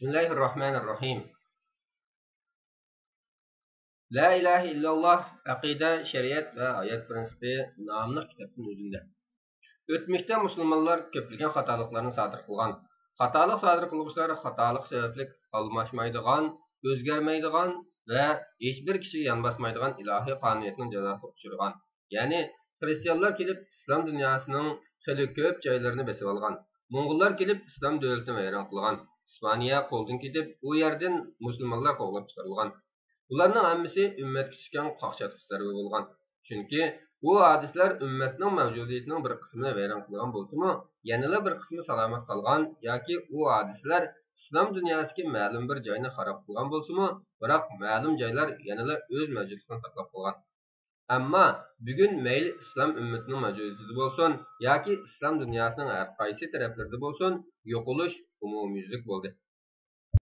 Bismillahirrahmanirrahim. La ilahe illalloh aqida, shariat va hayot prinsipi nomli kitobning o'zida. O'tmishda musulmonlar ko'plagan xatoliklarni sodir qilgan. Xatolik sodir qiluvchilar xatolik sababli almashmaydigan, o'zgarmaydigan va hech bir kishiga yonbosmaydigan ilohiy qonuniyatning jazosiga uchragan. Ya'ni xristianlar kelib islom dunyosining xili ko'p joylarini bosib olgan. Mo'ng'ullar kelib islom davlatini vayron qilgan. İspaniya qo'ldan ketib, u yerdan musulmonlar qovlab chiqarilgan. Ularning hammasi ummatga tushgan qaqshatqich sababi bo'lgan. Chunki bu hadislar ummatning mavjudiyatining bir qismini vayron qilgan bo'lsa-mu, yanada bir qismi salomat qolgan yoki u hadislar islom dunyosidagi ma'lum bir joyni xarob qilgan bo'lsa-mu, biroq ma'lum joylar yanada o'z mavjudligini saqlab qolgan. Ammo bugun mayli islom ummatining mavjudiyati bo'lsin yoki islom dunyosining har qaysi taraflarida bo'lsin, yo'qolish umumyuzlik bo'ldi.